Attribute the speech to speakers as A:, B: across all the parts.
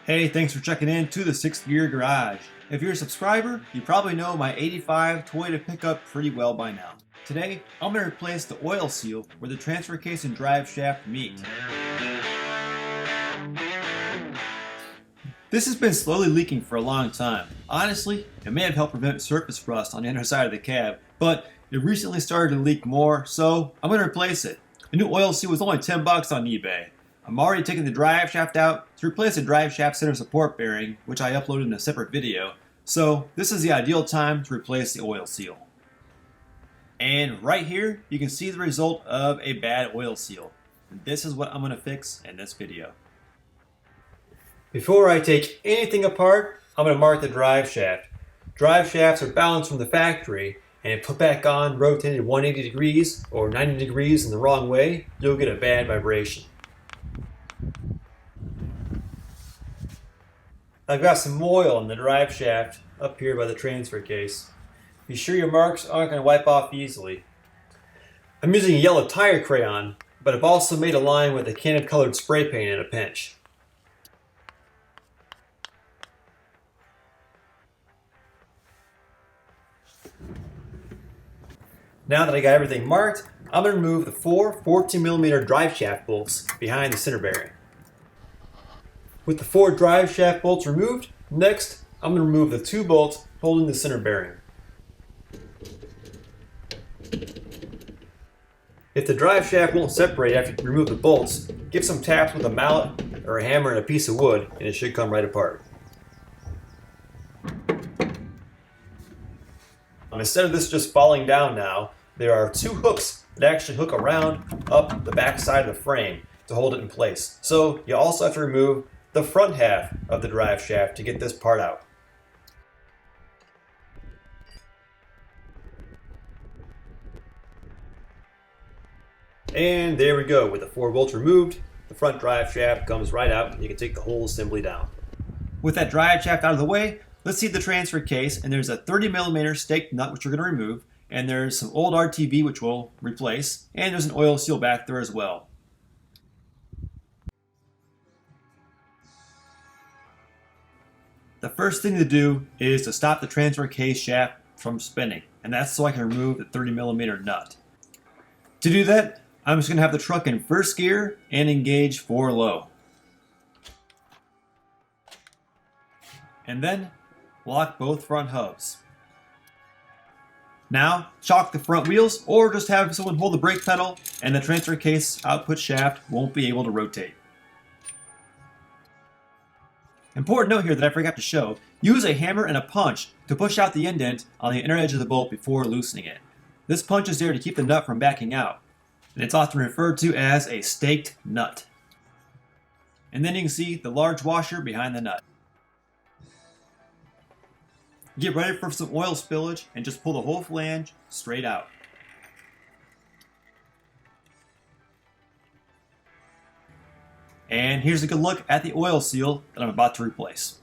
A: Hey, thanks for checking in to the 6th Gear Garage. If you're a subscriber, you probably know my 85 Toyota pickup pretty well by now. Today, I'm going to replace the oil seal where the transfer case and drive shaft meet. This has been slowly leaking for a long time. Honestly, it may have helped prevent surface rust on the underside of the cab, but it recently started to leak more, so I'm going to replace it. The new oil seal was only $10 on eBay. I'm already taking the drive shaft out to replace the drive shaft center support bearing, which I uploaded in a separate video. So this is the ideal time to replace the oil seal. And right here, you can see the result of a bad oil seal. And this is what I'm going to fix in this video. Before I take anything apart, I'm going to mark the drive shaft. Drive shafts are balanced from the factory, and if put back on rotated 180 degrees or 90 degrees in the wrong way, you'll get a bad vibration. I've got some oil in the drive shaft up here by the transfer case. Be sure your marks aren't going to wipe off easily. I'm using a yellow tire crayon, but I've also made a line with a can of colored spray paint in a pinch. Now that I got everything marked, I'm going to remove the 4 14mm drive shaft bolts behind the center bearing. With the 4 drive shaft bolts removed, next I'm going to remove the 2 bolts holding the center bearing. If the drive shaft won't separate after you remove the bolts, give some taps with a mallet or a hammer and a piece of wood and it should come right apart. Instead of this just falling down now, there are 2 hooks that actually hook around up the back side of the frame to hold it in place. So you also have to remove the front half of the drive shaft to get this part out. And there we go. With the 4 bolts removed, the front drive shaft comes right out and you can take the whole assembly down. With that drive shaft out of the way, let's see the transfer case, and there's a 30mm staked nut which we're going to remove, and there's some old RTV which we'll replace, and there's an oil seal back there as well. The first thing to do is to stop the transfer case shaft from spinning, and that's so I can remove the 30mm nut. To do that, I'm just going to have the truck in first gear and engage 4 low. And then lock both front hubs. Now, chock the front wheels or just have someone hold the brake pedal and the transfer case output shaft won't be able to rotate. Important note here that I forgot to show, use a hammer and a punch to push out the indent on the inner edge of the bolt before loosening it. This punch is there to keep the nut from backing out, and it's often referred to as a staked nut. And then you can see the large washer behind the nut. Get ready for some oil spillage and just pull the whole flange straight out. And here's a good look at the oil seal that I'm about to replace.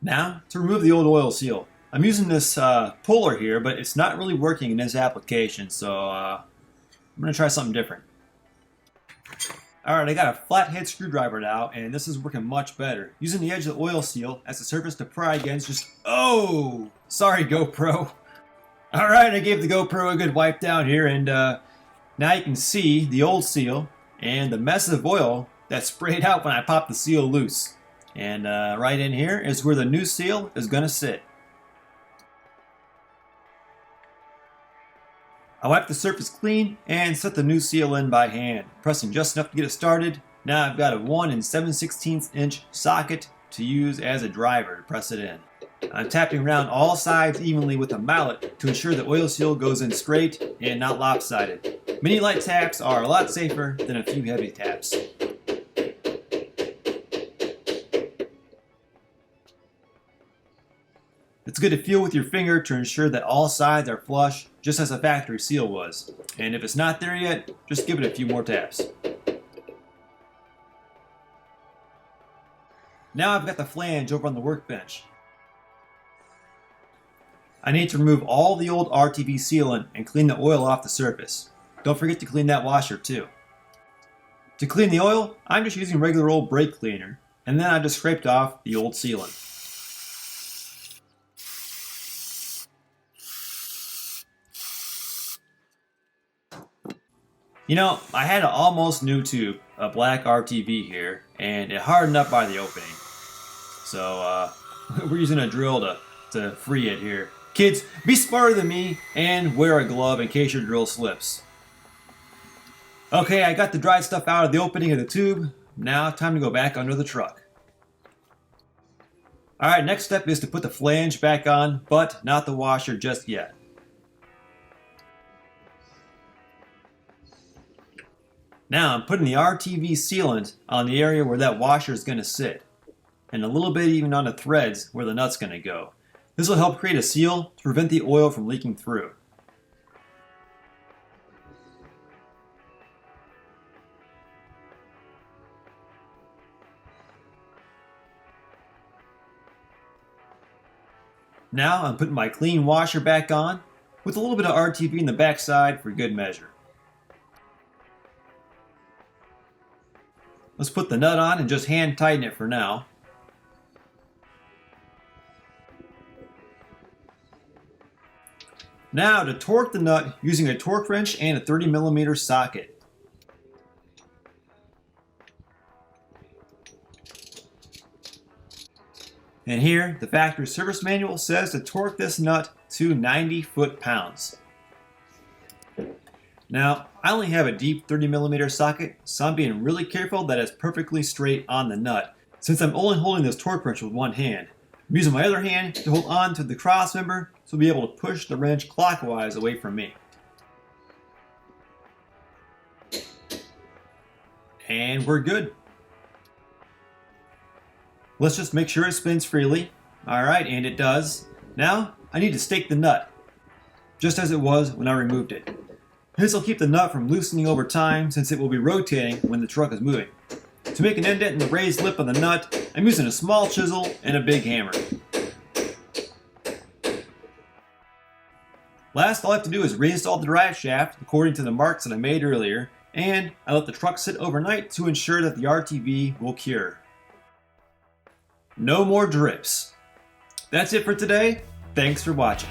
A: Now, to remove the old oil seal. I'm using this puller here, but it's not really working in this application, so I'm going to try something different. Alright, I got a flathead screwdriver now, and this is working much better. Using the edge of the oil seal as a surface to pry against, just... Oh! Sorry, GoPro. Alright, I gave the GoPro a good wipe down here, and now you can see the old seal and the mess of oil that sprayed out when I popped the seal loose. And right in here is where the new seal is going to sit. I wiped the surface clean and set the new seal in by hand, pressing just enough to get it started. Now I've got a 1 7/16 inch socket to use as a driver to press it in. I'm tapping around all sides evenly with a mallet to ensure the oil seal goes in straight and not lopsided. Many light taps are a lot safer than a few heavy taps. It's good to feel with your finger to ensure that all sides are flush, just as a factory seal was. And if it's not there yet, just give it a few more taps. Now I've got the flange over on the workbench. I need to remove all the old RTV sealant and clean the oil off the surface. Don't forget to clean that washer too. To clean the oil, I'm just using regular old brake cleaner. and then I just scraped off the old sealant. You know, I had an almost new tube, a black RTV here, and it hardened up by the opening. So we're using a drill to free it here. Kids, be smarter than me and wear a glove in case your drill slips. Okay, I got the dried stuff out of the opening of the tube. Now time to go back under the truck. Alright, next step is to put the flange back on, but not the washer just yet. Now I'm putting the RTV sealant on the area where that washer is going to sit, and a little bit even on the threads where the nut's going to go. This will help create a seal to prevent the oil from leaking through. Now I'm putting my clean washer back on with a little bit of RTV in the back side for good measure. Let's put the nut on and just hand tighten it for now. Now to torque the nut using a torque wrench and a 30mm socket. And here, the factory service manual says to torque this nut to 90 foot-pounds. Now, I only have a deep 30mm socket, so I'm being really careful that it's perfectly straight on the nut, since I'm only holding this torque wrench with one hand. I'm using my other hand to hold on to the cross member, so I'll be able to push the wrench clockwise away from me. And we're good. Let's just make sure it spins freely. Alright, and it does. Now, I need to stake the nut, just as it was when I removed it. This will keep the nut from loosening over time since it will be rotating when the truck is moving. To make an indent in the raised lip of the nut, I'm using a small chisel and a big hammer. Last, all I have to do is reinstall the drive shaft according to the marks that I made earlier, and I let the truck sit overnight to ensure that the RTV will cure. No more drips. That's it for today. Thanks for watching.